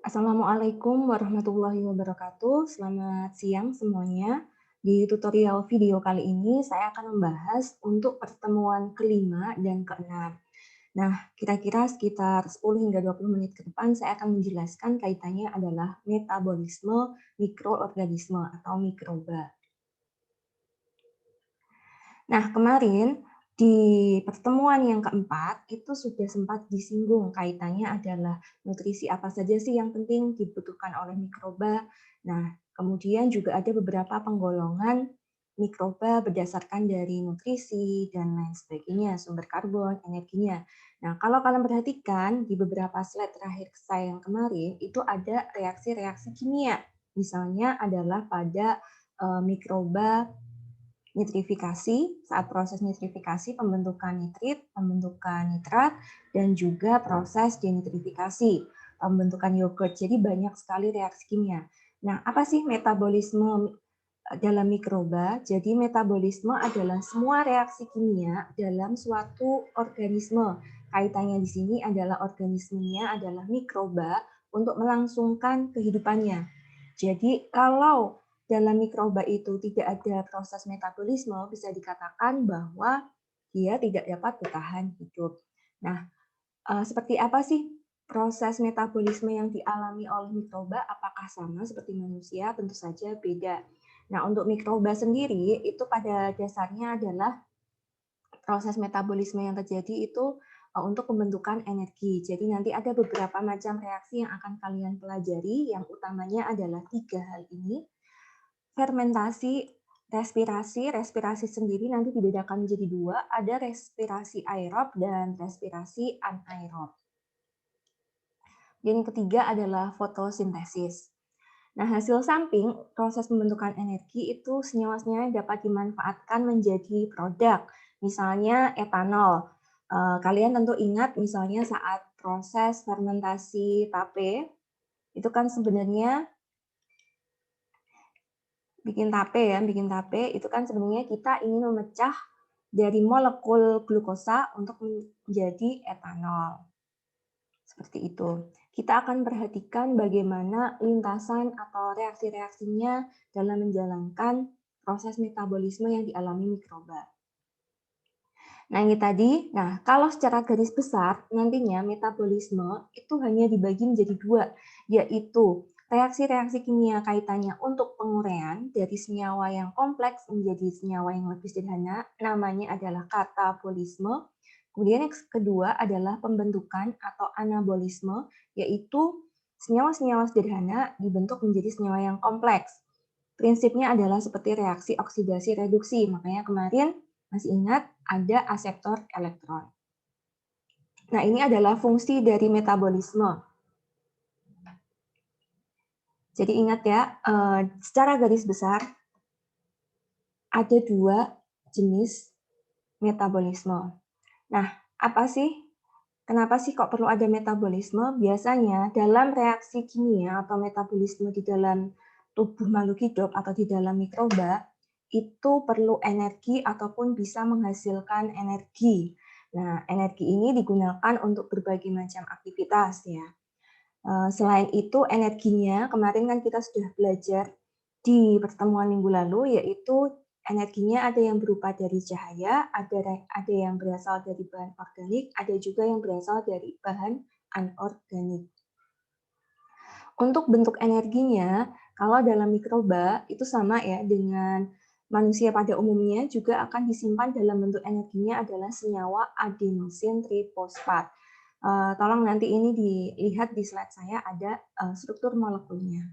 Assalamualaikum warahmatullahi wabarakatuh. Selamat siang semuanya. Di tutorial video kali ini saya akan membahas untuk pertemuan kelima dan keenam. Nah, kira-kira sekitar 10 hingga 20 menit ke depan saya akan menjelaskan kaitannya adalah metabolisme mikroorganisme atau mikroba. Nah, kemarin di pertemuan yang keempat itu sudah sempat disinggung kaitannya adalah nutrisi apa saja sih yang penting dibutuhkan oleh mikroba. Nah, kemudian juga ada beberapa penggolongan mikroba berdasarkan dari nutrisi dan lain sebagainya, sumber karbon, energinya. Nah, kalau kalian perhatikan di beberapa slide terakhir saya yang kemarin itu ada reaksi-reaksi kimia. Misalnya adalah pada mikroba nitrifikasi, saat proses nitrifikasi pembentukan nitrit, pembentukan nitrat, dan juga proses denitrifikasi, pembentukan yogurt. Jadi banyak sekali reaksi kimia. Nah, apa sih metabolisme dalam mikroba? Jadi metabolisme adalah semua reaksi kimia dalam suatu organisme. Kaitannya di sini adalah organismenya adalah mikroba untuk melangsungkan kehidupannya. Jadi kalau dalam mikroba itu tidak ada proses metabolisme, bisa dikatakan bahwa dia tidak dapat bertahan hidup. Nah, seperti apa sih proses metabolisme yang dialami oleh mikroba? Apakah sama seperti manusia? Tentu saja beda. Nah, untuk mikroba sendiri itu pada dasarnya adalah proses metabolisme yang terjadi itu untuk pembentukan energi. Jadi nanti ada beberapa macam reaksi yang akan kalian pelajari, yang utamanya adalah 3 hal ini. Fermentasi, respirasi. Respirasi sendiri nanti dibedakan menjadi 2, ada respirasi aerob dan respirasi anaerob. Dan yang ketiga adalah fotosintesis. Nah, hasil samping proses pembentukan energi itu senyawa-senyawa dapat dimanfaatkan menjadi produk. Misalnya etanol. Kalian tentu ingat misalnya saat proses fermentasi tape, itu kan sebenarnya bikin tape itu kan sebenarnya kita ingin memecah dari molekul glukosa untuk menjadi etanol. Seperti itu. Kita akan perhatikan bagaimana lintasan atau reaksi-reaksinya dalam menjalankan proses metabolisme yang dialami mikroba. Nah, ini tadi. Nah, kalau secara garis besar, nantinya metabolisme itu hanya dibagi menjadi 2, yaitu reaksi-reaksi kimia kaitannya untuk penguraian dari senyawa yang kompleks menjadi senyawa yang lebih sederhana, namanya adalah katabolisme. Kemudian yang kedua adalah pembentukan atau anabolisme, yaitu senyawa-senyawa sederhana dibentuk menjadi senyawa yang kompleks. Prinsipnya adalah seperti reaksi oksidasi reduksi, makanya kemarin masih ingat ada aseptor elektron. Nah, ini adalah fungsi dari metabolisme. Jadi ingat ya, secara garis besar ada 2 jenis metabolisme. Nah, apa sih? Kenapa sih kok perlu ada metabolisme? Biasanya dalam reaksi kimia atau metabolisme di dalam tubuh makhluk hidup atau di dalam mikroba, itu perlu energi ataupun bisa menghasilkan energi. Nah, energi ini digunakan untuk berbagai macam aktivitas ya. Selain itu energinya, kemarin kan kita sudah belajar di pertemuan minggu lalu, yaitu energinya ada yang berupa dari cahaya, ada yang berasal dari bahan organik, ada juga yang berasal dari bahan anorganik. Untuk bentuk energinya, kalau dalam mikroba itu sama ya dengan manusia pada umumnya, juga akan disimpan dalam bentuk energinya adalah senyawa adenosin trifosfat. Tolong nanti ini dilihat di slide saya ada struktur molekulnya.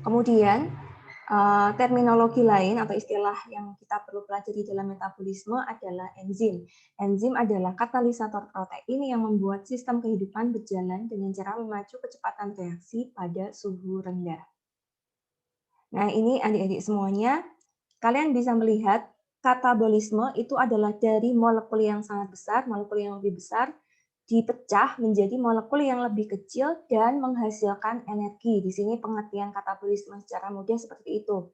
Kemudian terminologi lain atau istilah yang kita perlu pelajari dalam metabolisme adalah enzim. Enzim adalah katalisator protein yang membuat sistem kehidupan berjalan dengan cara memacu kecepatan reaksi pada suhu rendah. Nah, ini adik-adik semuanya, kalian bisa melihat katabolisme itu adalah dari molekul yang sangat besar, molekul yang lebih besar, dipecah menjadi molekul yang lebih kecil dan menghasilkan energi. Di sini pengertian katabolisme secara mudah seperti itu.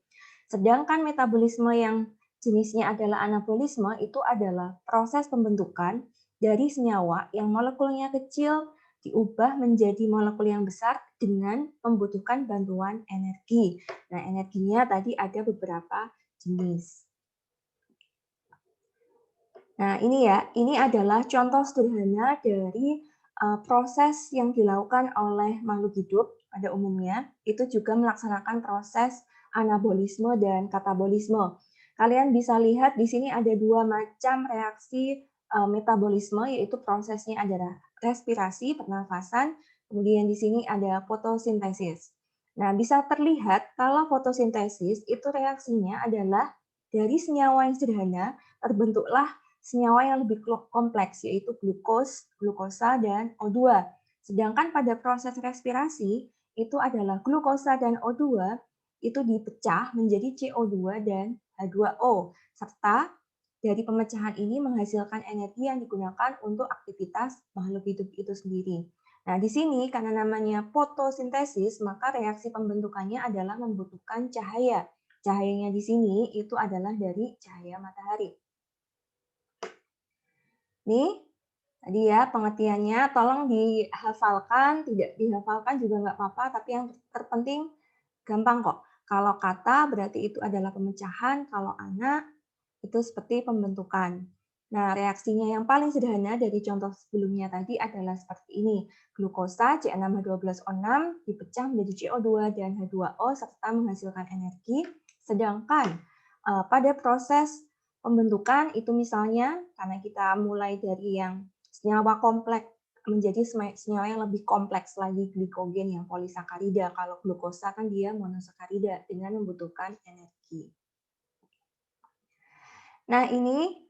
Sedangkan metabolisme yang jenisnya adalah anabolisme itu adalah proses pembentukan dari senyawa yang molekulnya kecil diubah menjadi molekul yang besar dengan membutuhkan bantuan energi. Nah, energinya tadi ada beberapa jenis. Nah, ini adalah contoh sederhana dari proses yang dilakukan oleh makhluk hidup pada umumnya. Itu juga melaksanakan proses anabolisme dan katabolisme. Kalian bisa lihat di sini ada dua macam reaksi metabolisme, yaitu prosesnya adalah respirasi, pernafasan, kemudian di sini ada fotosintesis. Nah, bisa terlihat kalau fotosintesis itu reaksinya adalah dari senyawa yang sederhana terbentuklah senyawa yang lebih kompleks, yaitu glukosa, dan O2. Sedangkan pada proses respirasi, itu adalah glukosa dan O2 itu dipecah menjadi CO2 dan H2O, serta dari pemecahan ini menghasilkan energi yang digunakan untuk aktivitas makhluk hidup itu sendiri. Nah, di sini karena namanya fotosintesis, maka reaksi pembentukannya adalah membutuhkan cahaya. Cahayanya di sini itu adalah dari cahaya matahari. Nih, tadi ya pengertiannya, tolong dihafalkan, tidak dihafalkan juga nggak apa-apa, tapi yang terpenting gampang kok. Kalau kata berarti itu adalah pemecahan, kalau anak itu seperti pembentukan. Nah, reaksinya yang paling sederhana dari contoh sebelumnya tadi adalah seperti ini. Glukosa C6H12O6 dipecah menjadi CO2 dan H2O serta menghasilkan energi. Sedangkan pada proses pembentukan itu misalnya karena kita mulai dari yang senyawa kompleks menjadi senyawa yang lebih kompleks lagi, glikogen yang polisakarida. Kalau glukosa kan dia monosakarida dengan membutuhkan energi. Nah, ini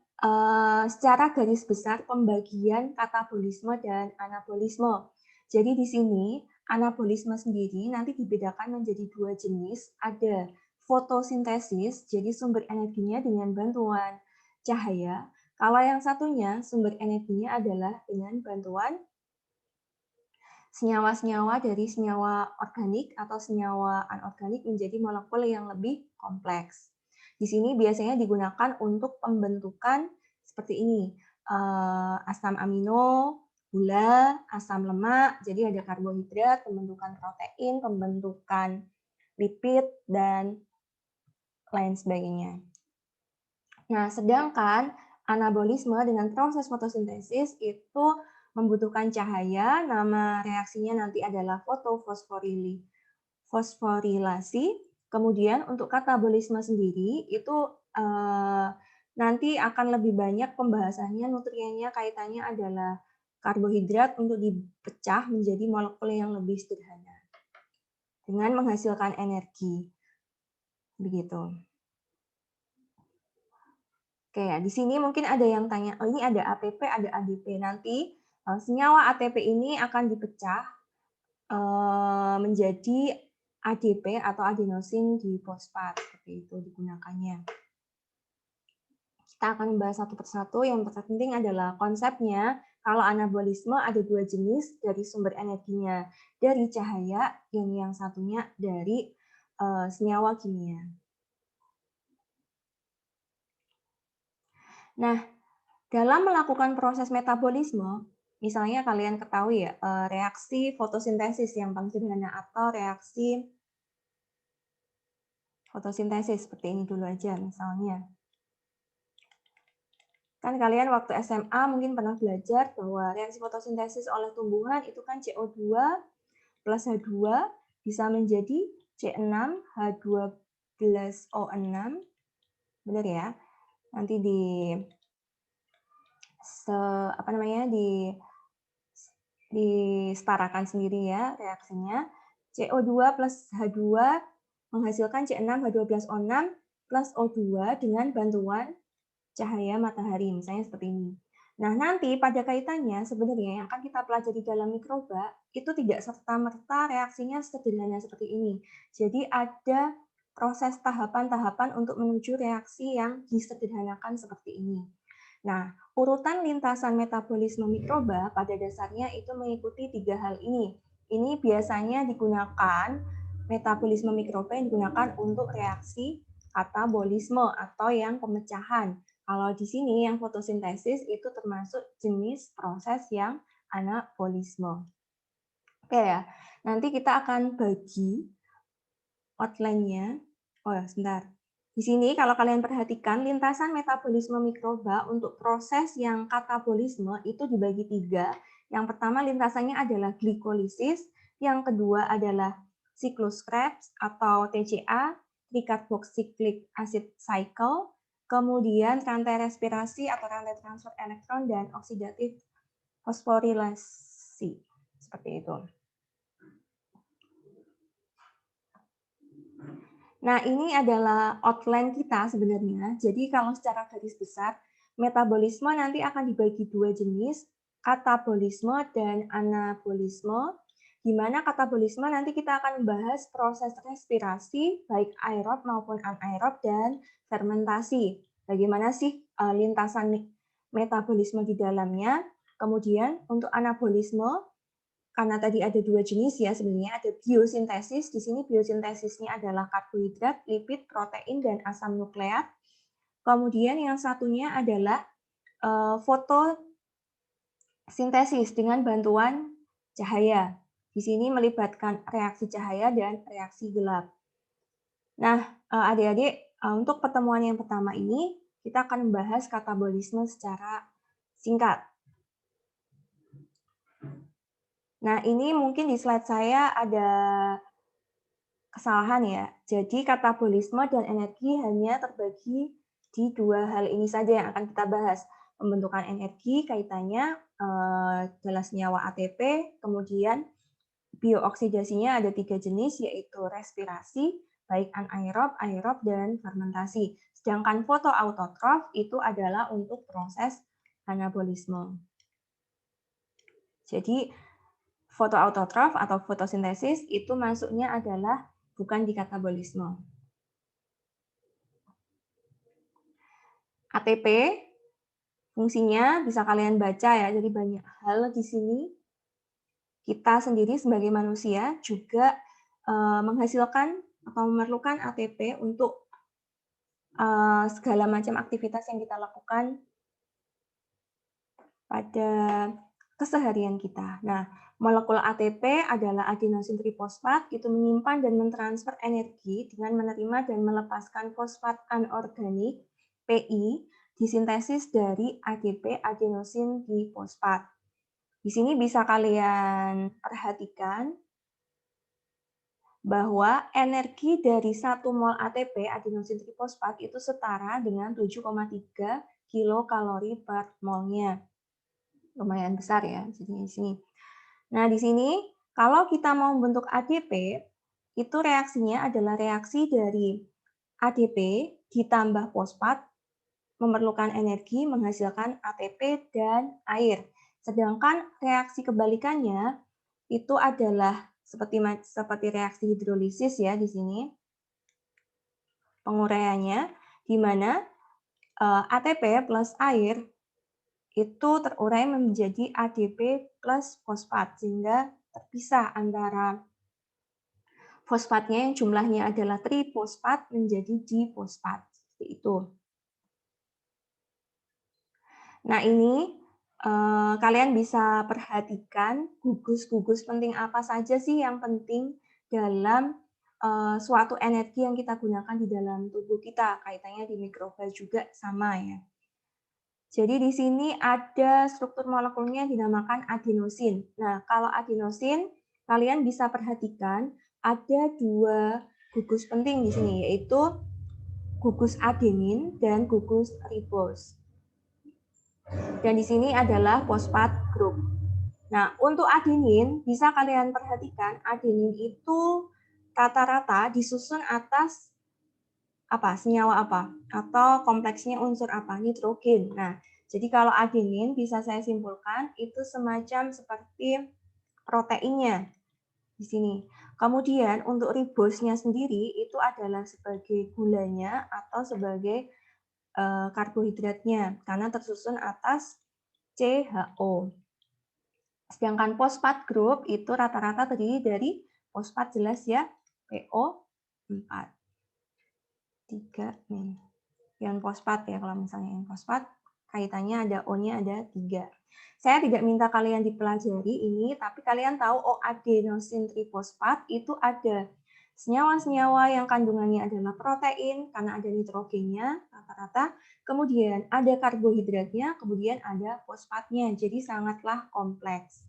secara garis besar pembagian katabolisme dan anabolisme. Jadi di sini anabolisme sendiri nanti dibedakan menjadi dua jenis. Ada fotosintesis, jadi sumber energinya dengan bantuan cahaya. Kalau yang satunya sumber energinya adalah dengan bantuan senyawa-senyawa dari senyawa organik atau senyawa anorganik menjadi molekul yang lebih kompleks. Di sini biasanya digunakan untuk pembentukan seperti ini, asam amino, gula, asam lemak, jadi ada karbohidrat, pembentukan protein, pembentukan lipid, dan lain sebagainya. Nah, sedangkan anabolisme dengan proses fotosintesis itu membutuhkan cahaya, nama reaksinya nanti adalah fosforilasi. Kemudian untuk katabolisme sendiri itu nanti akan lebih banyak pembahasannya, nutriennya kaitannya adalah karbohidrat untuk dipecah menjadi molekul yang lebih sederhana dengan menghasilkan energi. Begitu. Oke, ya, di sini mungkin ada yang tanya, oh ini ada ATP, ada ADP. Nanti senyawa ATP ini akan dipecah menjadi ADP atau adenosin difosfat, seperti itu digunakannya. Kita akan membahas satu persatu. Yang terpenting adalah konsepnya. Kalau anabolisme ada dua jenis dari sumber energinya, dari cahaya, yang satunya dari senyawa kimia. Nah, dalam melakukan proses metabolisme, misalnya kalian ketahui ya, reaksi fotosintesis yang paling sederhana atau reaksi fotosintesis seperti ini dulu aja misalnya. Kan kalian waktu SMA mungkin pernah belajar bahwa reaksi fotosintesis oleh tumbuhan itu kan CO2 plus H2 bisa menjadi C6H12O6. Benar ya? Nanti disetarakan sendiri ya reaksinya. CO2 plus H2 menghasilkan C6H12O6 plus O2 dengan bantuan cahaya matahari, misalnya seperti ini. Nah, nanti pada kaitannya sebenarnya yang akan kita pelajari dalam mikroba itu tidak serta-merta reaksinya sederhana seperti ini. Jadi ada proses tahapan-tahapan untuk menuju reaksi yang disederhanakan seperti ini. Nah, urutan lintasan metabolisme mikroba pada dasarnya itu mengikuti tiga hal ini. Ini biasanya digunakan, metabolisme mikroba yang digunakan untuk reaksi katabolisme atau yang pemecahan. Kalau di sini yang fotosintesis itu termasuk jenis proses yang anabolisme. Oke ya, nanti kita akan bagi outline-nya. Oh ya, sebentar. Di sini kalau kalian perhatikan, lintasan metabolisme mikroba untuk proses yang katabolisme itu dibagi 3. Yang pertama lintasannya adalah glikolisis, yang kedua adalah siklus Krebs atau TCA, tricarboxylic acid cycle, kemudian rantai respirasi atau rantai transfer elektron dan oksidatif fosforilasi. Seperti itu. Nah, ini adalah outline kita sebenarnya. Jadi kalau secara garis besar, metabolisme nanti akan dibagi 2 jenis, katabolisme dan anabolisme. Di mana katabolisme nanti kita akan membahas proses respirasi, baik aerob maupun anaerob, dan fermentasi. Bagaimana sih lintasan metabolisme di dalamnya. Kemudian untuk anabolisme, karena tadi ada 2 jenis ya sebenarnya, ada biosintesis. Di sini biosintesisnya adalah karbohidrat, lipid, protein, dan asam nukleat. Kemudian yang satunya adalah fotosintesis dengan bantuan cahaya. Di sini melibatkan reaksi cahaya dan reaksi gelap. Nah, adik-adik, untuk pertemuan yang pertama ini, kita akan membahas katabolisme secara singkat. Nah, ini mungkin di slide saya ada kesalahan ya. Jadi katabolisme dan energi hanya terbagi di 2 hal ini saja yang akan kita bahas. Pembentukan energi kaitannya adalah senyawa ATP, kemudian biooksidasinya ada 3 jenis yaitu respirasi, baik anaerob, aerob, dan fermentasi. Sedangkan fotoautotrof itu adalah untuk proses anabolisme. Jadi fotoautotrof atau fotosintesis itu masuknya adalah bukan di katabolisme. ATP fungsinya bisa kalian baca ya, jadi banyak hal di sini. Kita sendiri sebagai manusia juga menghasilkan atau memerlukan ATP untuk segala macam aktivitas yang kita lakukan pada keseharian kita. Nah, molekul ATP adalah adenosin trifosfat, itu menyimpan dan mentransfer energi dengan menerima dan melepaskan fosfat anorganik PI disintesis dari ADP adenosin difosfat. Di sini bisa kalian perhatikan bahwa energi dari 1 mol ATP adenosin trifosfat itu setara dengan 7,3 kilokalori per molnya. Lumayan besar ya, jadi di sini. Nah, di sini kalau kita mau membentuk ADP, itu reaksinya adalah reaksi dari ADP ditambah fosfat memerlukan energi menghasilkan ATP dan air. Sedangkan reaksi kebalikannya itu adalah seperti reaksi hidrolisis ya di sini. Penguraiannya di mana ATP plus air itu terurai menjadi ADP plus fosfat, sehingga terpisah antara fosfatnya yang jumlahnya adalah trifosfat menjadi difosfat. Seperti itu. Nah, ini kalian bisa perhatikan gugus-gugus penting apa saja sih yang penting dalam suatu energi yang kita gunakan di dalam tubuh kita. Kaitannya di mikroba juga sama ya. Jadi di sini ada struktur molekulnya dinamakan adenosin. Nah, kalau adenosin, kalian bisa perhatikan ada 2 gugus penting di sini, yaitu gugus adenin dan gugus ribos. Dan di sini adalah fosfat group. Nah, untuk adenin, bisa kalian perhatikan, adenin itu rata-rata disusun atas senyawa apa? Atau kompleksnya unsur apa? Nitrogen. Nah, jadi kalau adenin bisa saya simpulkan itu semacam seperti proteinnya di sini. Kemudian untuk ribosnya sendiri itu adalah sebagai gulanya atau sebagai karbohidratnya karena tersusun atas CHO. Sedangkan fosfat group itu rata-rata terdiri dari fosfat jelas ya, PO4. 3 nih. Ion fosfat ya kalau misalnya ion fosfat kaitannya ada O-nya ada 3. Saya tidak minta kalian dipelajari ini, tapi kalian tahu adenosin trifosfat itu ada senyawa-senyawa yang kandungannya adalah protein, karena ada nitrogennya rata-rata, kemudian ada karbohidratnya, kemudian ada fosfatnya, jadi sangatlah kompleks.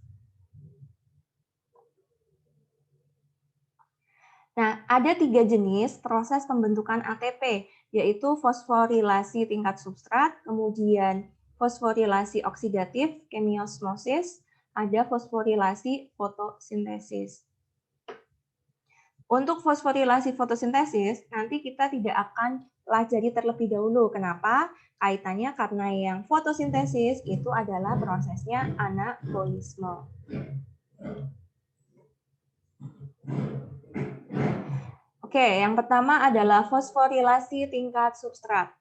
Nah, ada 3 jenis proses pembentukan ATP, yaitu fosforilasi tingkat substrat, kemudian fosforilasi oksidatif, chemiosmosis, ada fosforilasi fotosintesis. Untuk fosforilasi fotosintesis, nanti kita tidak akan pelajari terlebih dahulu. Kenapa? Kaitannya karena yang fotosintesis itu adalah prosesnya anabolisme. Oke, yang pertama adalah fosforilasi tingkat substrat.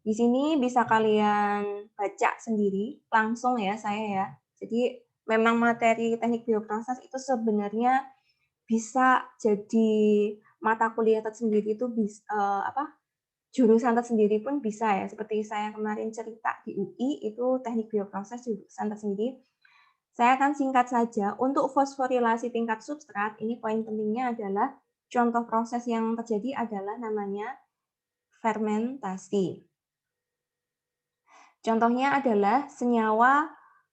Di sini bisa kalian baca sendiri langsung ya saya ya. Jadi memang materi teknik bioproses itu sebenarnya bisa jadi mata kuliah tersendiri itu jurusan tersendiri pun bisa ya. Seperti saya kemarin cerita di UI itu teknik bioproses jurusan tersendiri. Saya akan singkat saja. Untuk fosforilasi tingkat substrat, ini poin pentingnya adalah contoh proses yang terjadi adalah namanya fermentasi. Contohnya adalah senyawa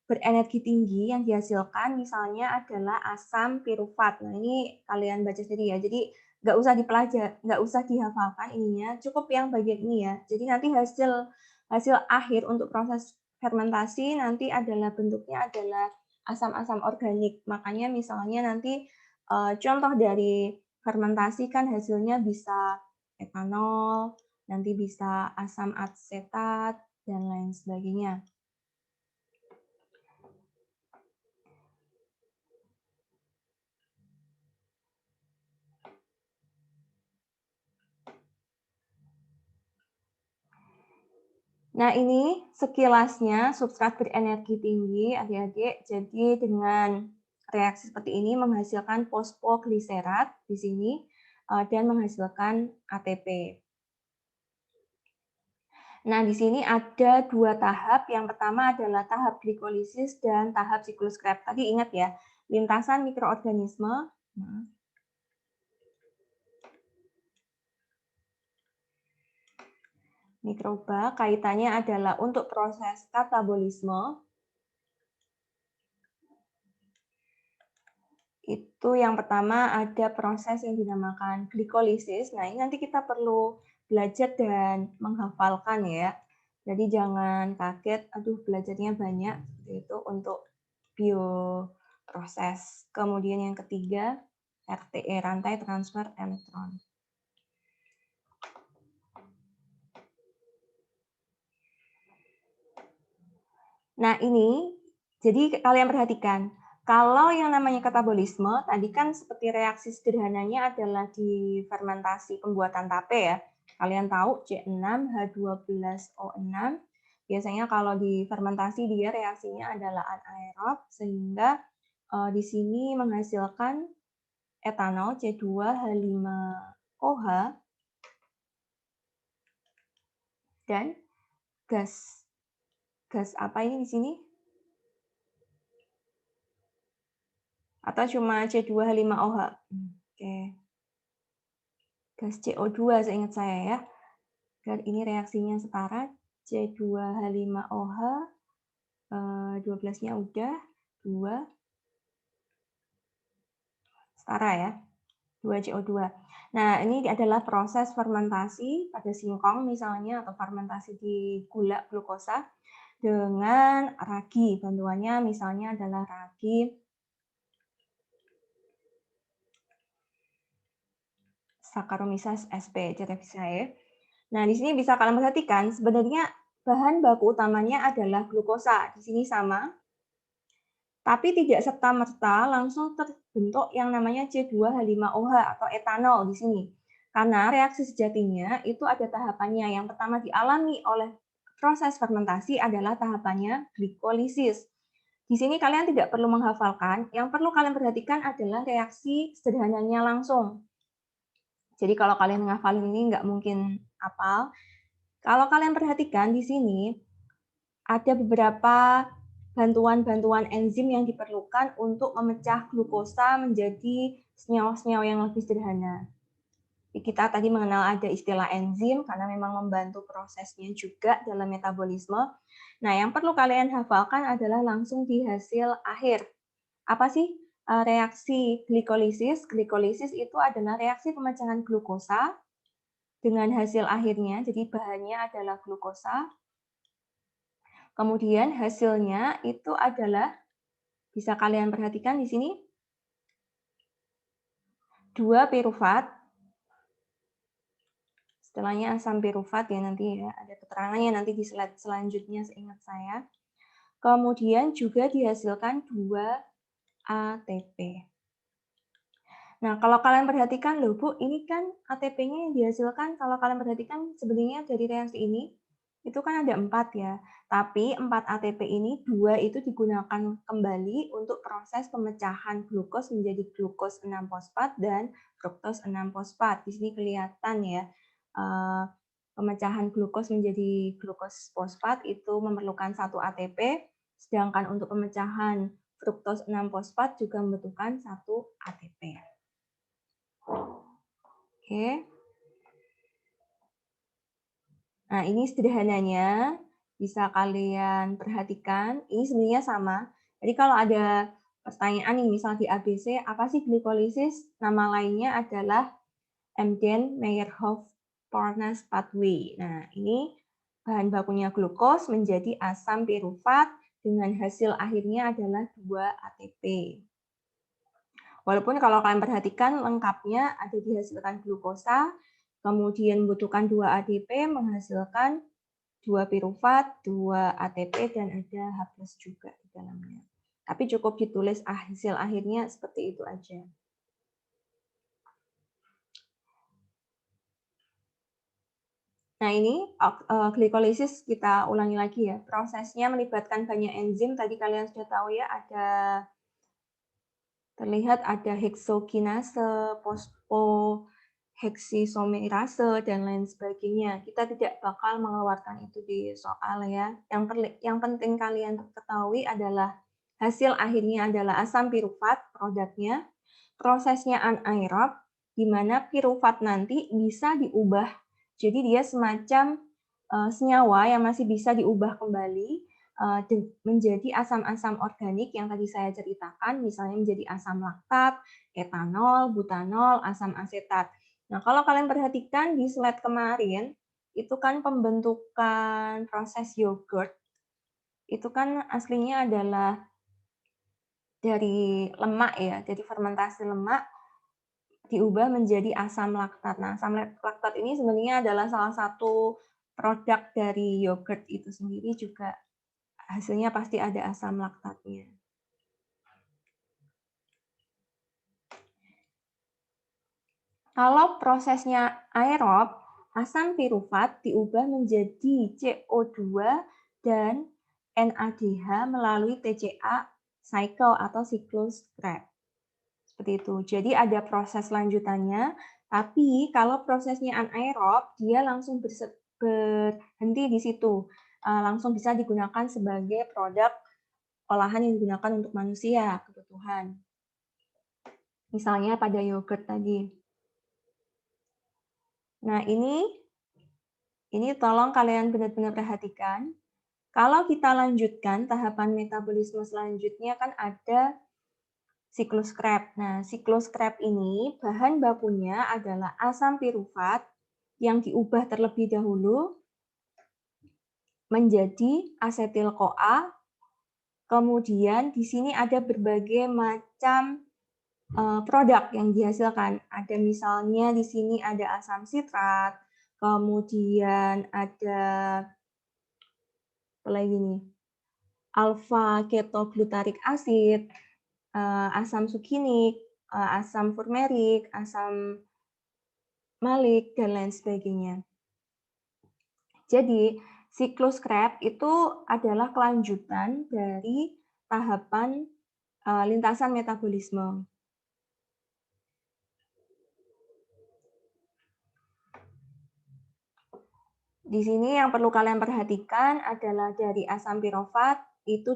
berenergi tinggi yang dihasilkan misalnya adalah asam pirufat. Nah, ini kalian baca sendiri ya. Jadi nggak usah dipelajari, nggak usah dihafalkan ininya, cukup yang bagian ini ya. Jadi nanti hasil akhir untuk proses fermentasi nanti adalah bentuknya adalah asam-asam organik. Makanya misalnya nanti contoh dari fermentasi kan hasilnya bisa etanol, nanti bisa asam asetat, dan lain sebagainya. Nah, ini sekilasnya substrat berenergi tinggi, adik-adik. Jadi dengan reaksi seperti ini menghasilkan fosfogliserat di sini dan menghasilkan ATP. Nah, di sini ada 2 tahap. Yang pertama adalah tahap glikolisis dan tahap siklus Krebs. Tadi ingat ya, lintasan mikroorganisme. Mikroba kaitannya adalah untuk proses katabolisme. Itu yang pertama ada proses yang dinamakan glikolisis. Nah, ini nanti kita perlu belajar dan menghafalkan ya. Jadi jangan kaget, aduh belajarnya banyak itu untuk bioproses. Kemudian yang ketiga RTE, rantai transfer elektron. Nah, ini jadi kalian perhatikan, kalau yang namanya katabolisme, tadi kan seperti reaksi sederhananya adalah di fermentasi pembuatan tape ya. Kalian tahu C6H12O6, biasanya kalau di fermentasi dia reaksinya adalah anaerob, sehingga di sini menghasilkan etanol C2H5OH dan gas. Gas apa ini di sini? Atau cuma C2H5OH? Oke. Gas CO2 seingat saya ya. Dan ini reaksinya setara, C2H5OH, 12-nya udah, 2, setara ya, 2CO2. Nah, ini adalah proses fermentasi pada singkong misalnya, atau fermentasi di gula glukosa dengan ragi. Bantuannya misalnya adalah ragi Saccharomyces sp. Nah, di sini bisa kalian perhatikan sebenarnya bahan baku utamanya adalah glukosa. Di sini sama. Tapi tidak serta-merta langsung terbentuk yang namanya C2H5OH atau etanol di sini. Karena reaksi sejatinya itu ada tahapannya. Yang pertama dialami oleh proses fermentasi adalah tahapannya glikolisis. Di sini kalian tidak perlu menghafalkan, yang perlu kalian perhatikan adalah reaksi sederhananya langsung. Jadi kalau kalian menghafalin ini nggak mungkin hafal. Kalau kalian perhatikan di sini ada beberapa bantuan-bantuan enzim yang diperlukan untuk memecah glukosa menjadi senyawa-senyawa yang lebih sederhana. Kita tadi mengenal ada istilah enzim karena memang membantu prosesnya juga dalam metabolisme. Nah, yang perlu kalian hafalkan adalah langsung di hasil akhir. Apa sih reaksi glikolisis? Glikolisis itu adalah reaksi pemecahan glukosa dengan hasil akhirnya, jadi bahannya adalah glukosa. Kemudian hasilnya itu adalah, bisa kalian perhatikan di sini, 2 pirufat. Setelahnya asam pirufat ya nanti ya, ada keterangannya nanti di slide selanjutnya seingat saya. Kemudian juga dihasilkan 2 ATP. Nah, kalau kalian perhatikan loh Bu, ini kan ATP-nya yang dihasilkan, kalau kalian perhatikan sebenarnya dari reaksi ini, itu kan ada 4 ya. Tapi 4 ATP ini, 2 itu digunakan kembali untuk proses pemecahan glukos menjadi glukos 6-fosfat dan fruktos 6-fosfat. Di sini kelihatan ya, pemecahan glukos menjadi glukos fosfat itu memerlukan 1 ATP, sedangkan untuk pemecahan fruktos 6-fosfat juga membutuhkan 1 ATP. Oke. Nah, ini sederhananya bisa kalian perhatikan. Ini sebenarnya sama. Jadi kalau ada pertanyaan nih, misal di ABC, apa sih glikolisis? Nama lainnya adalah Embden-Meyerhof-Parnas pathway. Nah, ini bahan bakunya glukos menjadi asam pirufat dengan hasil akhirnya adalah 2 ATP. Walaupun kalau kalian perhatikan lengkapnya ada dihasilkan glukosa, kemudian membutuhkan 2 ADP menghasilkan 2 pirufat, 2 ATP, dan ada H+ juga di dalamnya. Tapi cukup ditulis hasil akhirnya seperti itu aja. Nah ini glikolisis kita ulangi lagi ya. Prosesnya melibatkan banyak enzim. Tadi kalian sudah tahu ya, terlihat ada heksokinase, fosfoheksisomerase, dan lain sebagainya. Kita tidak bakal mengeluarkan itu di soal ya. Yang penting kalian ketahui adalah hasil akhirnya adalah asam pirufat, produknya. Prosesnya anaerob, di mana pirufat nanti bisa diubah. Jadi dia semacam senyawa yang masih bisa diubah kembali menjadi asam-asam organik yang tadi saya ceritakan, misalnya menjadi asam laktat, etanol, butanol, asam asetat. Nah, kalau kalian perhatikan di slide kemarin, itu kan pembentukan proses yogurt, itu kan aslinya adalah dari lemak ya, dari fermentasi lemak diubah menjadi asam laktat. Nah, asam laktat ini sebenarnya adalah salah satu produk dari yogurt itu sendiri juga. Hasilnya pasti ada asam laktatnya. Kalau prosesnya aerob, asam pirufat diubah menjadi CO2 dan NADH melalui TCA cycle atau siklus Krebs. Seperti itu. Jadi ada proses lanjutannya, tapi kalau prosesnya anaerob, dia langsung berhenti di situ. Langsung bisa digunakan sebagai produk olahan yang digunakan untuk manusia, kebutuhan. Misalnya pada yogurt tadi. Nah, ini tolong kalian benar-benar perhatikan. Kalau kita lanjutkan tahapan metabolisme selanjutnya kan ada siklus Krebs. Nah, siklus Krebs ini bahan bakunya adalah asam pirufat yang diubah terlebih dahulu menjadi asetil-CoA. Kemudian di sini ada berbagai macam produk yang dihasilkan. Ada misalnya di sini ada asam sitrat, kemudian ada apa lagi nih? Alpha ketoglutarik acid, asam succinik, asam furmerik, asam malik, dan lain sebagainya. Jadi, siklus Krebs itu adalah kelanjutan dari tahapan lintasan metabolisme. Di sini yang perlu kalian perhatikan adalah dari asam pirofat itu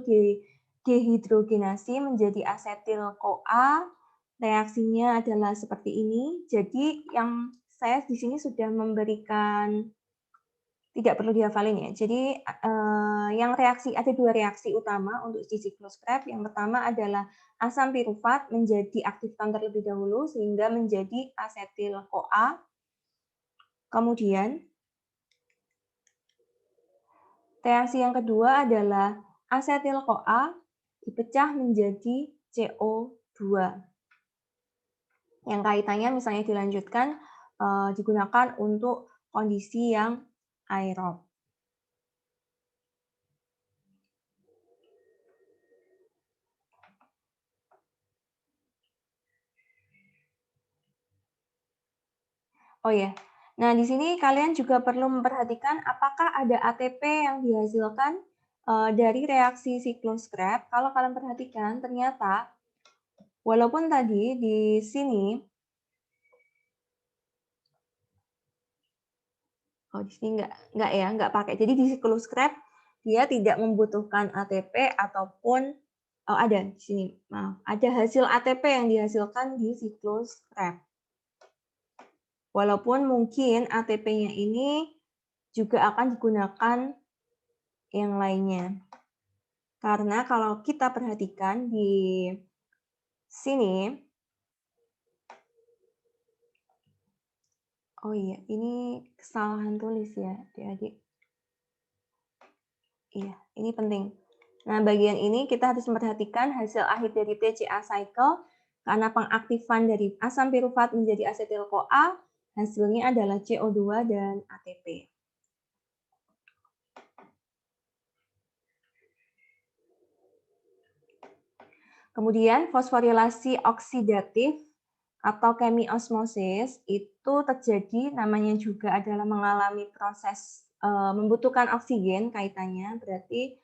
dehidrogenasi menjadi asetil-CoA. Reaksinya adalah seperti ini. Jadi yang saya di sini sudah memberikan, tidak perlu dihafalin ya. Jadi yang reaksi ada dua reaksi utama untuk di siklus Krebs. Yang pertama adalah asam pirufat menjadi aktifkan terlebih dahulu sehingga menjadi asetil-CoA. Kemudian reaksi yang kedua adalah asetil-CoA dipecah menjadi CO2. Yang kaitannya misalnya dilanjutkan digunakan untuk kondisi yang aerob. Oh ya, nah di sini kalian juga perlu memperhatikan apakah ada ATP yang dihasilkan dari reaksi siklus Krebs. Kalau kalian perhatikan, ternyata walaupun tadi di sini, oh di sini nggak pakai. Jadi di siklus Krebs dia tidak membutuhkan ATP ataupun ada di sini, maaf, ada hasil ATP yang dihasilkan di siklus Krebs. Walaupun mungkin ATP-nya ini juga akan digunakan yang lainnya. Karena kalau kita perhatikan di sini, oh iya, ini kesalahan tulis ya, adik-adik. Iya, ini penting. Nah, bagian ini kita harus memperhatikan hasil akhir dari TCA cycle, karena pengaktifan dari asam pirufat menjadi asetil-CoA, hasilnya adalah CO2 dan ATP. Kemudian fosforilasi oksidatif atau chemiosmosis itu terjadi, namanya juga adalah mengalami proses membutuhkan oksigen kaitannya, berarti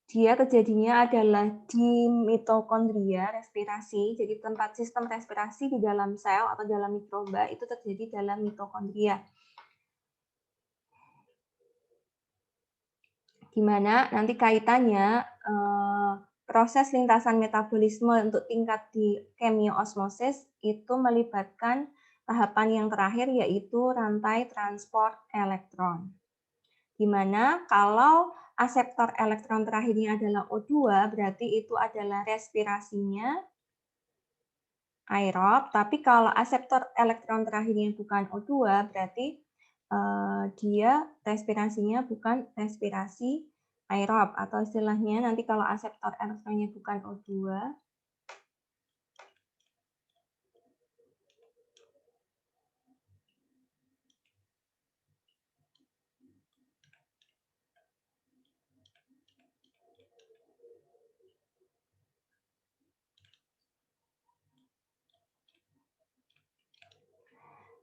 dia terjadinya adalah di mitokondria respirasi. Jadi tempat sistem respirasi di dalam sel atau dalam mikroba itu terjadi dalam mitokondria. Di mana nanti kaitannya proses lintasan metabolisme untuk tingkat di chemiosmosis itu melibatkan tahapan yang terakhir yaitu rantai transport elektron. Di mana kalau aseptor elektron terakhirnya adalah O2, berarti itu adalah respirasinya aerob, tapi kalau aseptor elektron terakhirnya bukan O2, berarti dia respirasinya bukan respirasi aerob, atau istilahnya nanti kalau aseptor elektronnya bukan O2,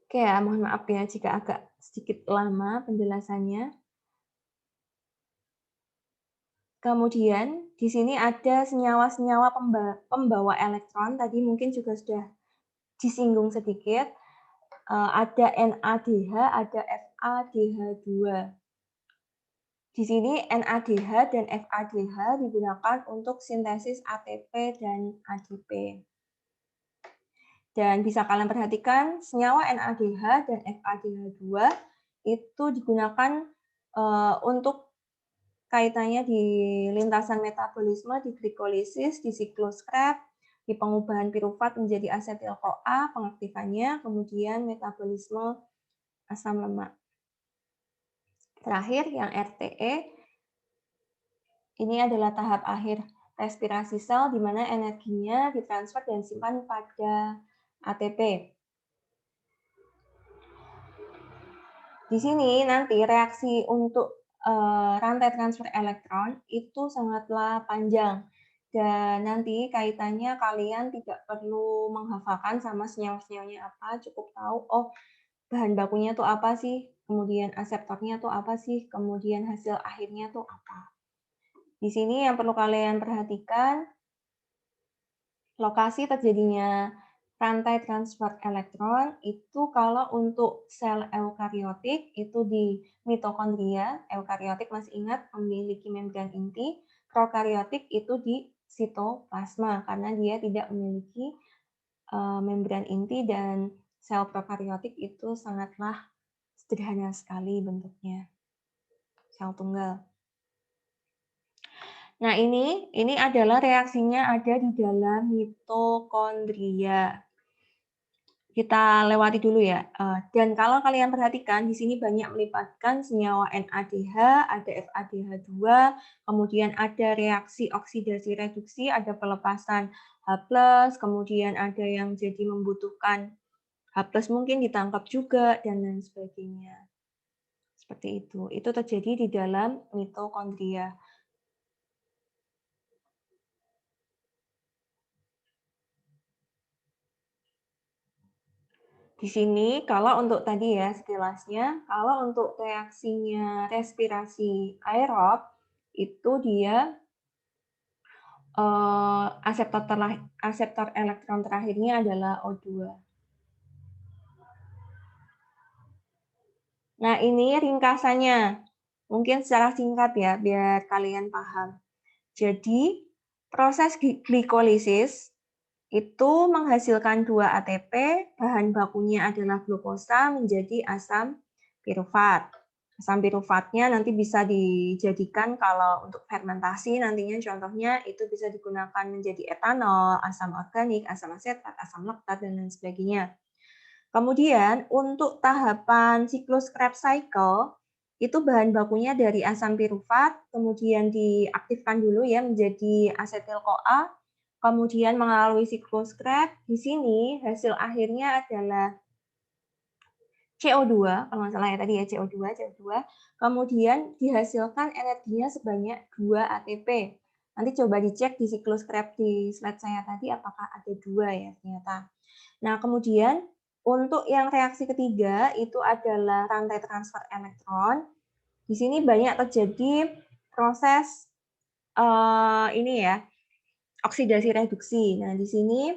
oke ya, mohon maaf ya jika agak sedikit lama penjelasannya. Kemudian di sini ada senyawa-senyawa pembawa elektron, tadi mungkin juga sudah disinggung sedikit. Ada NADH, ada FADH2. Di sini NADH dan FADH digunakan untuk sintesis ATP dan ADP. Dan bisa kalian perhatikan senyawa NADH dan FADH2 itu digunakan untuk kaitannya di lintasan metabolisme, di glikolisis, di siklus Krebs, di pengubahan pirufat menjadi asetil-CoA, pengaktifannya, kemudian metabolisme asam lemak. Terakhir yang RTE, ini adalah tahap akhir respirasi sel di mana energinya ditransfer dan disimpan pada ATP. Di sini nanti reaksi untuk rantai transfer elektron itu sangatlah panjang. Dan nanti kaitannya kalian tidak perlu menghafalkan sama senyawa-senyawanya apa, cukup tahu, oh bahan bakunya tuh apa sih, kemudian aseptornya tuh apa sih, kemudian hasil akhirnya tuh apa. Di sini yang perlu kalian perhatikan, lokasi terjadinya rantai transfer elektron itu kalau untuk sel eukariotik itu di mitokondria, eukariotik masih ingat memiliki membran inti, prokariotik itu di sitoplasma karena dia tidak memiliki membran inti dan sel prokariotik itu sangatlah sederhana sekali bentuknya, sel tunggal. Nah, ini adalah reaksinya ada di dalam mitokondria. Kita lewati dulu ya. Dan kalau kalian perhatikan, di sini banyak melibatkan senyawa NADH, ada FADH2, kemudian ada reaksi oksidasi reduksi, ada pelepasan H+, kemudian ada yang jadi membutuhkan H+ mungkin ditangkap juga, dan lain sebagainya. Seperti itu. Itu terjadi di dalam mitokondria. Di sini kalau untuk tadi ya sekilasnya, kalau untuk reaksinya respirasi aerob itu dia aseptor elektron terakhirnya adalah O2. Nah, ini ringkasannya. Mungkin secara singkat ya biar kalian paham. Jadi, proses glikolisis itu menghasilkan 2 ATP, bahan bakunya adalah glukosa menjadi asam pirufat. Asam pirufatnya nanti bisa dijadikan kalau untuk fermentasi nantinya contohnya itu bisa digunakan menjadi etanol, asam organik, asam asetat, asam laktat, dan lain sebagainya. Kemudian untuk tahapan siklus Krebs cycle itu bahan bakunya dari asam pirufat, kemudian diaktifkan dulu ya menjadi asetil-CoA, kemudian melalui siklus Krebs. Di sini hasil akhirnya adalah CO2, kalau nggak salah ya tadi ya CO2, kemudian dihasilkan energinya sebanyak 2 ATP. Nanti coba dicek di siklus Krebs di slide saya tadi apakah ada 2 ya ternyata. Nah, kemudian untuk yang reaksi ketiga itu adalah rantai transfer elektron. Di sini banyak terjadi proses ini ya, oksidasi reduksi. Nah, di sini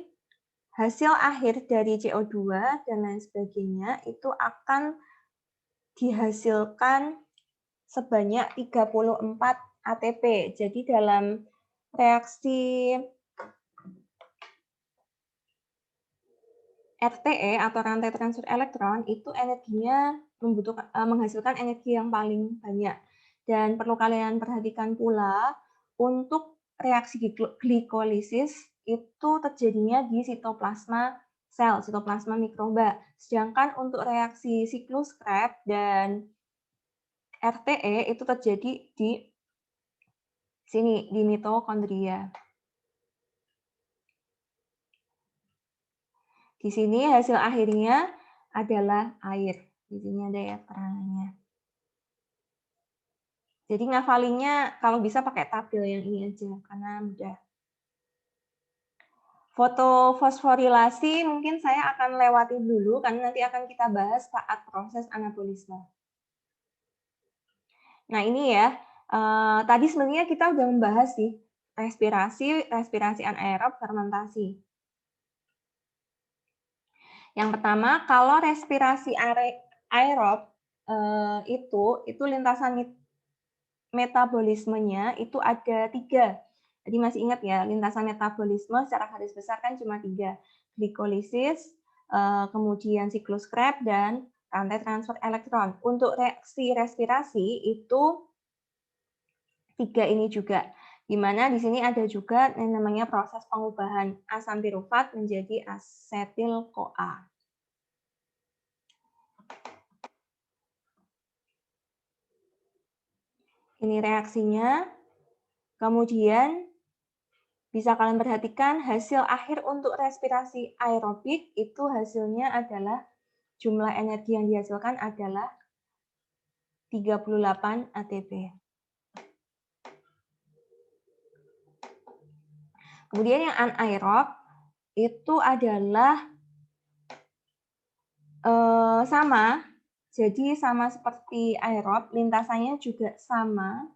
hasil akhir dari CO2 dan lain sebagainya itu akan dihasilkan sebanyak 34 ATP. Jadi dalam reaksi RTE atau rantai transfer elektron itu energinya menghasilkan energi yang paling banyak. Dan perlu kalian perhatikan pula untuk reaksi glikolisis itu terjadinya di sitoplasma sel, sitoplasma mikroba. Sedangkan untuk reaksi siklus Krebs dan RTE itu terjadi di sini, di mitokondria. Di sini hasil akhirnya adalah air. Di sini ada ya keterangannya. Jadi ngafalinnya kalau bisa pakai tabel yang ini aja, karena mudah. Foto fosforilasi mungkin saya akan lewati dulu, karena nanti akan kita bahas saat proses anabolisme. Nah ini ya, tadi sebenarnya kita udah membahas sih, respirasi anaerob, fermentasi. Yang pertama, kalau respirasi aerob itu lintasan metabolismenya itu ada 3. Jadi masih ingat ya, lintasan metabolisme secara garis besar kan cuma 3. Glikolisis, kemudian siklus Krebs, dan rantai transfer elektron. Untuk reaksi respirasi itu 3 ini juga. Di mana di sini ada juga yang namanya proses pengubahan asam pirufat menjadi asetil-CoA. Ini reaksinya. Kemudian bisa kalian perhatikan hasil akhir untuk respirasi aerobik itu hasilnya adalah jumlah energi yang dihasilkan adalah 38 ATP. Kemudian yang anaerob itu adalah sama, jadi sama seperti aerob, lintasannya juga sama.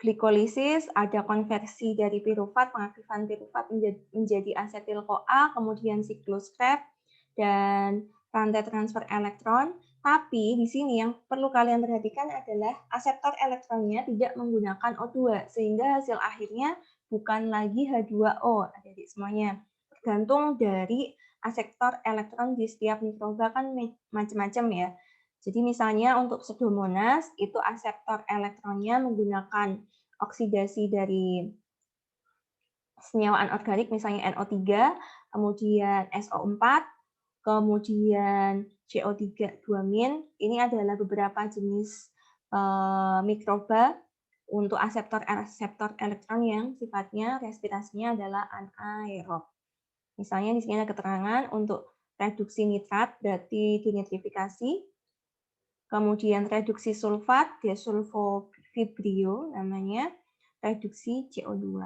glikolisis, ada konversi dari pirufat, pengaktifan pirufat menjadi asetil-CoA, kemudian siklus Krebs, dan rantai transfer elektron. Tapi di sini yang perlu kalian perhatikan adalah aseptor elektronnya tidak menggunakan O2, sehingga hasil akhirnya bukan lagi H2O, adik-adik semuanya. Tergantung dari aseptor elektron di setiap mikroba kan macam-macam ya. Jadi misalnya untuk Pseudomonas itu aseptor elektronnya menggunakan oksidasi dari senyawa anorganik misalnya NO3, kemudian SO4, kemudian CO3 2-min. Ini adalah beberapa jenis mikroba untuk aseptor elektron yang sifatnya respirasinya adalah anaerob. Misalnya di sini ada keterangan untuk reduksi nitrat berarti denitrifikasi. Kemudian reduksi sulfat, desulfovibrio namanya, reduksi CO2.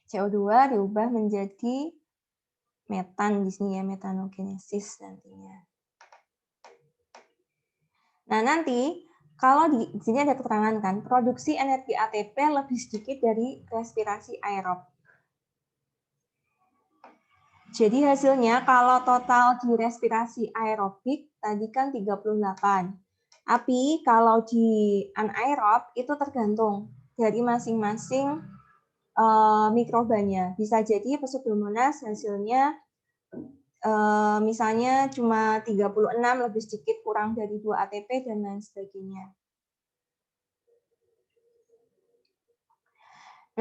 CO2 diubah menjadi metan di sini ya, metanogenesis nantinya. Nah, nanti kalau di sini ada keterangan kan, produksi energi ATP lebih sedikit dari respirasi aerob. Jadi hasilnya kalau total di respirasi aerobik tadi kan 38. Tapi kalau di anaerob itu tergantung dari masing-masing mikrobanya. Bisa jadi Pseudomonas hasilnya misalnya cuma 36 lebih sedikit kurang dari 2 ATP dan lain sebagainya.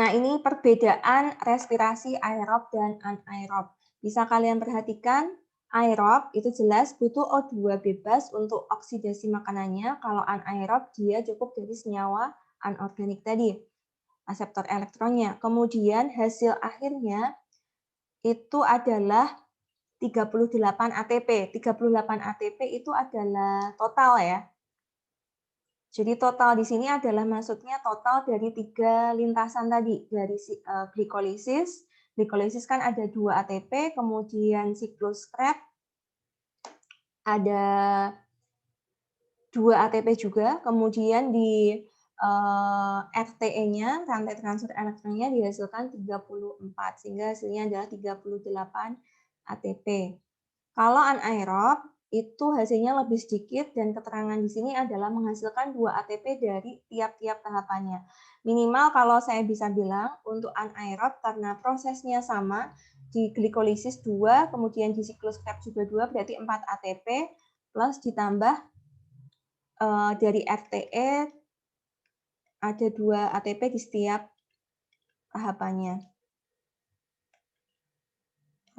Nah, ini perbedaan respirasi aerob dan anaerob. Bisa kalian perhatikan, aerob itu jelas butuh O2 bebas untuk oksidasi makanannya. Kalau anaerob dia cukup dari senyawa anorganik tadi, aseptor elektronnya. Kemudian hasil akhirnya itu adalah 38 ATP. 38 ATP itu adalah total ya. Jadi total di sini adalah maksudnya total dari 3 lintasan tadi, dari glikolisis. Glikolisis kan ada 2 ATP, kemudian siklus Krebs ada 2 ATP juga, kemudian di RTE-nya, rantai transfer elektronnya dihasilkan 34, sehingga hasilnya adalah 38 ATP. Kalau anaerob, itu hasilnya lebih sedikit dan keterangan di sini adalah menghasilkan 2 ATP dari tiap-tiap tahapannya. Minimal kalau saya bisa bilang untuk anaerob karena prosesnya sama, di glikolisis 2, kemudian di siklus Krebs juga 2, berarti 4 ATP, plus ditambah dari RTE ada 2 ATP di setiap tahapannya.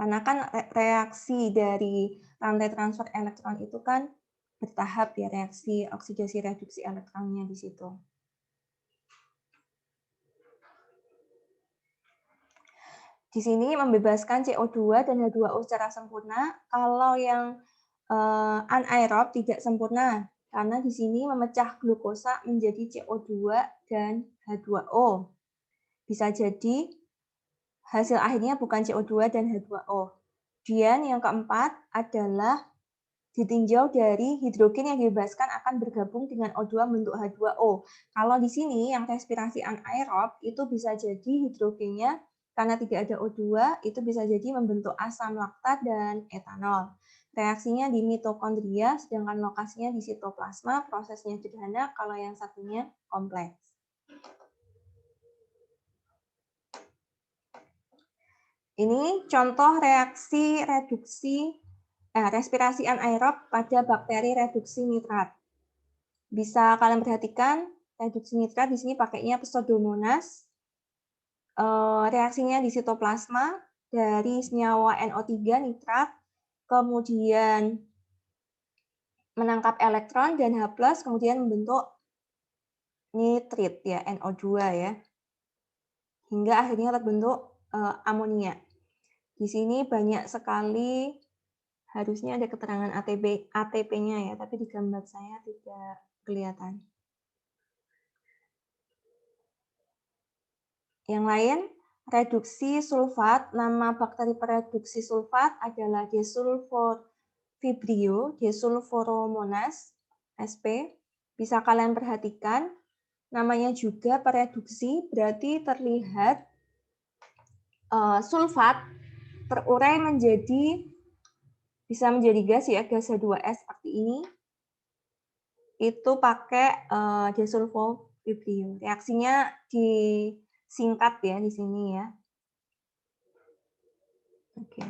Karena kan reaksi dari rantai transfer elektron itu kan bertahap ya, reaksi oksidasi reduksi elektronnya di situ. Di sini membebaskan CO2 dan H2O secara sempurna. Kalau yang anaerob tidak sempurna, karena di sini memecah glukosa menjadi CO2 dan H2O. Bisa jadi hasil akhirnya bukan CO2 dan H2O. Dan yang keempat adalah ditinjau dari hidrogen yang dibebaskan akan bergabung dengan O2 membentuk H2O. Kalau di sini yang respirasi anaerob itu bisa jadi hidrogennya karena tidak ada O2 itu bisa jadi membentuk asam laktat dan etanol. Reaksinya di mitokondria sedangkan lokasinya di sitoplasma, prosesnya sederhana, kalau yang satunya kompleks. Ini contoh reaksi respirasi anaerob pada bakteri reduksi nitrat. Bisa kalian perhatikan reduksi nitrat di sini pakainya Pseudomonas. Reaksinya di sitoplasma dari senyawa NO3 nitrat, kemudian menangkap elektron dan H+, kemudian membentuk nitrit ya, NO2 ya. Hingga akhirnya terbentuk amonia. Di sini banyak sekali, harusnya ada keterangan ATP-nya ya, tapi di gambar saya tidak kelihatan. Yang lain, reduksi sulfat. Nama bakteri pereduksi sulfat adalah Desulfovibrio, Desulforomonas, SP. bisa kalian perhatikan, namanya juga pereduksi, berarti terlihat sulfat terurai bisa menjadi gas ya, gas H2S seperti ini. Itu pakai desulfovibrio. Reaksinya disingkat ya di sini ya. Oke.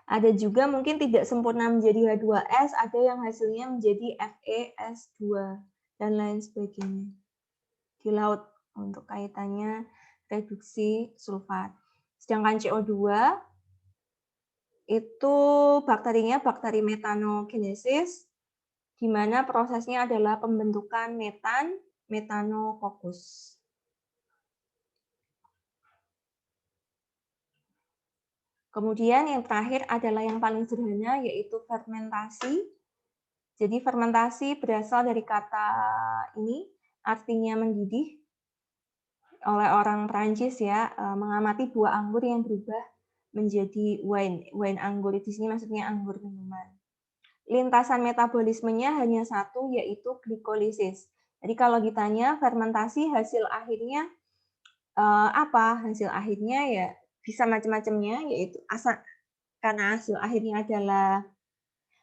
Ada juga mungkin tidak sempurna menjadi H2S, ada yang hasilnya menjadi FeS2 dan lain sebagainya. Di laut untuk kaitannya reduksi sulfat. Sedangkan CO2 itu bakterinya bakteri metanogenesis, di mana prosesnya adalah pembentukan metanococcus. Kemudian yang terakhir adalah yang paling sederhana, yaitu fermentasi. Jadi fermentasi berasal dari kata ini, artinya mendidih, oleh orang Prancis ya, mengamati buah anggur yang berubah menjadi wine anggur. Di sini maksudnya anggur minuman. Lintasan metabolismenya hanya satu, yaitu glikolisis. Jadi kalau ditanya fermentasi hasil akhirnya apa? Hasil akhirnya ya bisa macam-macamnya, yaitu karena hasil akhirnya adalah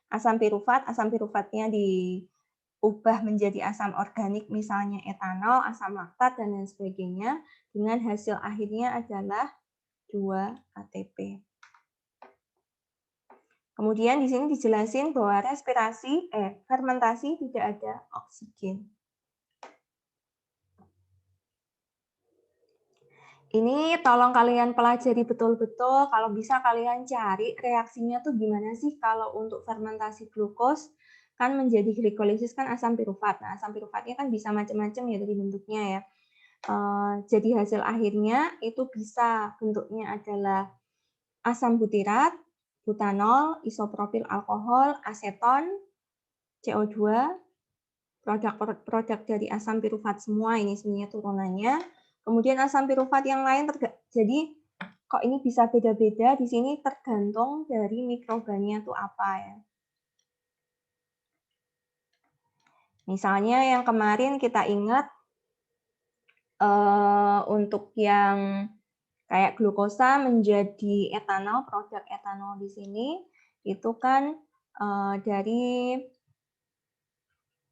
asam piruvatnya diubah menjadi asam organik, misalnya etanol, asam laktat, dan lain sebagainya, dengan hasil akhirnya adalah 2 ATP. Kemudian di sini dijelasin bahwa fermentasi tidak ada oksigen. Ini tolong kalian pelajari betul-betul, kalau bisa kalian cari reaksinya tuh gimana sih kalau untuk fermentasi glukos, kan menjadi glikolisis kan asam piruvat. Nah, asam piruvatnya kan bisa macam-macam ya dari bentuknya ya. Jadi hasil akhirnya itu bisa bentuknya adalah asam butirat, butanol, isopropil alkohol, aseton, CO2, produk dari asam piruvat semua ini sebenarnya turunannya. Kemudian asam piruvat yang lain jadi kok ini bisa beda-beda, di sini tergantung dari mikrobanya itu apa ya. Misalnya yang kemarin kita ingat untuk yang kayak glukosa menjadi etanol, produk etanol di sini itu kan dari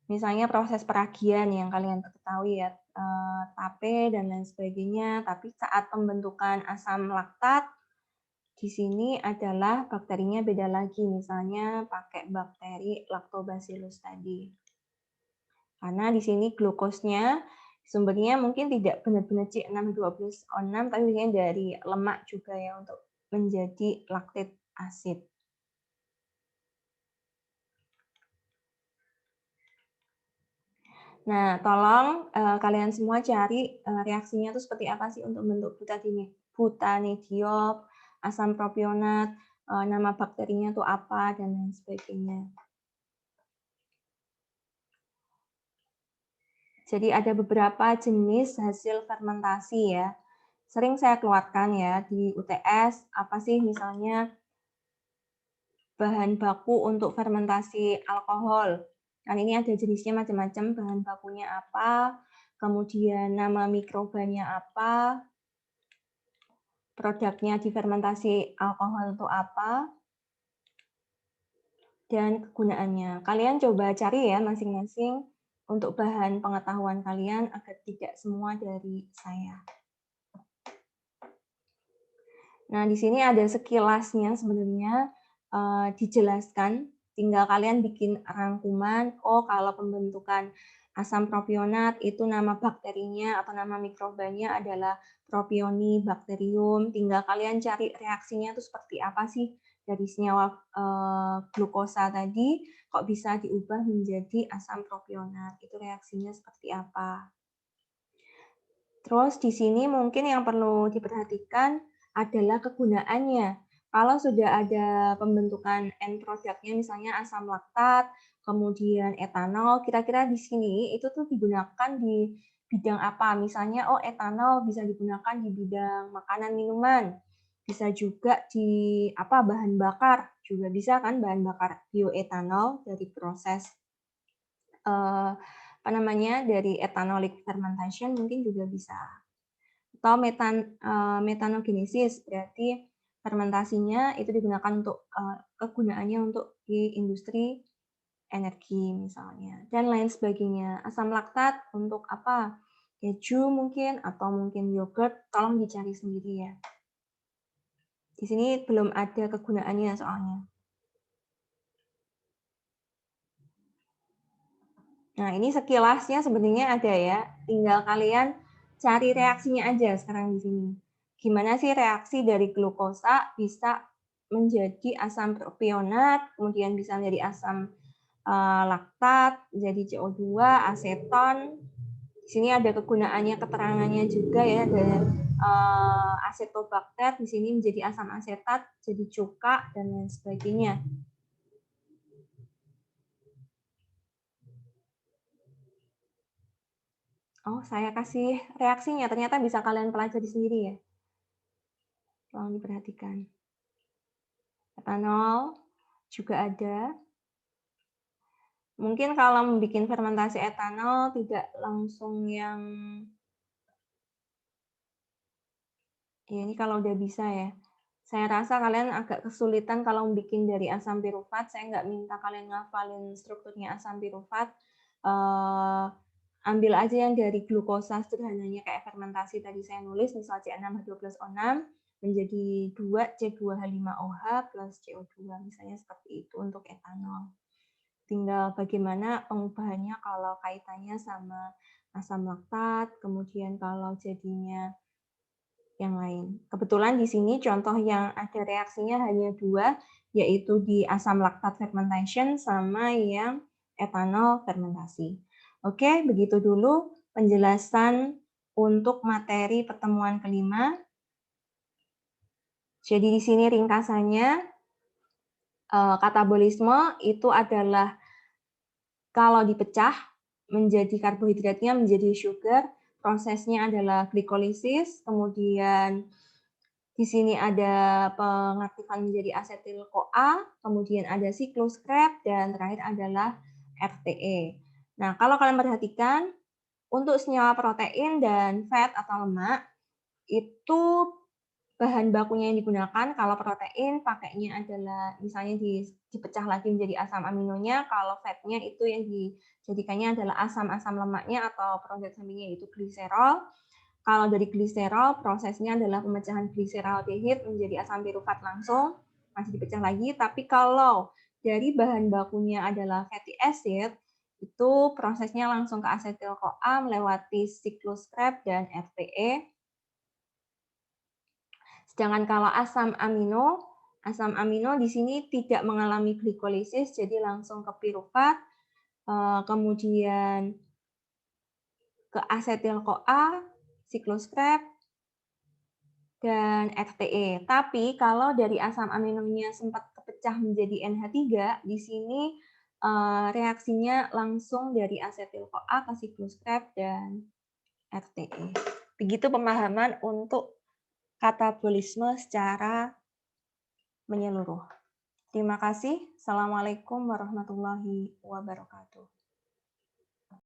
misalnya proses peragian yang kalian ketahui ya, tape dan lain sebagainya, tapi saat pembentukan asam laktat, di sini adalah bakterinya beda lagi, misalnya pakai bakteri Lactobacillus tadi. Karena di sini glukosnya sumbernya mungkin tidak benar-benar C6H12O6, tapi biasanya dari lemak juga ya untuk menjadi laktik asid. Nah, tolong kalian semua cari reaksinya itu seperti apa sih untuk bentuk butanidiol, asam propionat, nama bakterinya itu apa, dan lain sebagainya. Jadi ada beberapa jenis hasil fermentasi ya. Sering saya keluarkan ya di UTS, apa sih misalnya bahan baku untuk fermentasi alkohol. Kan ini ada jenisnya macam-macam, bahan bakunya apa, kemudian nama mikrobanya apa, produknya di fermentasi alkohol itu apa, dan kegunaannya. Kalian coba cari ya masing-masing untuk bahan pengetahuan kalian agar tidak semua dari saya. Nah, di sini ada sekilasnya sebenarnya dijelaskan. Tinggal kalian bikin rangkuman, oh kalau pembentukan asam propionat itu nama bakterinya atau nama mikrobanya adalah Propionibacterium. Tinggal kalian cari reaksinya itu seperti apa sih dari senyawa glukosa tadi kok bisa diubah menjadi asam propionat. Itu reaksinya seperti apa. Terus di sini mungkin yang perlu diperhatikan adalah kegunaannya. Kalau sudah ada pembentukan end produknya misalnya asam laktat, kemudian etanol, kira-kira di sini itu tuh digunakan di bidang apa? Misalnya, oh etanol bisa digunakan di bidang makanan minuman, bisa juga di bahan bakar, juga bisa kan bahan bakar bioetanol dari proses apa namanya, dari ethanolic fermentation mungkin juga bisa. Atau metanogenesis, berarti fermentasinya itu digunakan untuk kegunaannya untuk di industri energi misalnya, dan lain sebagainya. Asam laktat untuk apa? Keju mungkin, atau mungkin yogurt, tolong dicari sendiri ya. Di sini belum ada kegunaannya soalnya. Nah, ini sekilasnya sebenarnya ada ya. Tinggal kalian cari reaksinya aja sekarang di sini. Gimana sih reaksi dari glukosa bisa menjadi asam propionat, kemudian bisa menjadi asam laktat, jadi CO2, aseton. Di sini ada kegunaannya, keterangannya juga ya, ada asetobakter, di sini menjadi asam asetat, jadi cuka, dan lain sebagainya. Oh, saya kasih reaksinya, ternyata bisa kalian pelajari sendiri ya. Tolong diperhatikan. Etanol juga ada. Mungkin kalau membuat fermentasi etanol tidak langsung yang ya, ini kalau udah bisa ya. Saya rasa kalian agak kesulitan kalau bikin dari asam pirufat. Saya nggak minta kalian ngafalin strukturnya asam pirufat. Ambil aja yang dari glukosa sederhananya kayak fermentasi tadi saya nulis, misal C6H12O6 menjadi 2C2H5OH plus CO2, misalnya seperti itu untuk etanol. Tinggal bagaimana pengubahannya kalau kaitannya sama asam laktat, kemudian kalau jadinya yang lain. Kebetulan di sini contoh yang ada reaksinya hanya 2, yaitu di asam laktat fermentation sama yang etanol fermentasi. Oke, begitu dulu penjelasan untuk materi pertemuan kelima. Jadi di sini ringkasannya, katabolisme itu adalah kalau dipecah menjadi karbohidratnya menjadi sugar, prosesnya adalah glikolisis, kemudian di sini ada pengaktifan menjadi asetil-CoA, kemudian ada siklus Krebs, dan terakhir adalah RTE. Nah, kalau kalian perhatikan, untuk senyawa protein dan fat atau lemak, itu bahan bakunya yang digunakan. Kalau protein, pakainya adalah misalnya dipecah lagi menjadi asam aminonya, kalau fatnya itu yang dijadikannya adalah asam-asam lemaknya atau produk sampingnya yaitu gliserol. Kalau dari gliserol, prosesnya adalah pemecahan gliseraldehid menjadi asam pirufat langsung, masih dipecah lagi. Tapi kalau dari bahan bakunya adalah fatty acid, itu prosesnya langsung ke asetil-CoA melewati siklus Krebs dan RTE. Sedangkan kalau asam amino di sini tidak mengalami glikolisis, jadi langsung ke pirufat, kemudian ke asetil-CoA, siklus Krebs, dan RTE. Tapi kalau dari asam aminonya sempat kepecah menjadi NH3, di sini reaksinya langsung dari asetil-CoA ke siklus Krebs dan RTE. Begitu pemahaman untuk katabolisme secara menyeluruh. Terima kasih. Assalamualaikum warahmatullahi wabarakatuh.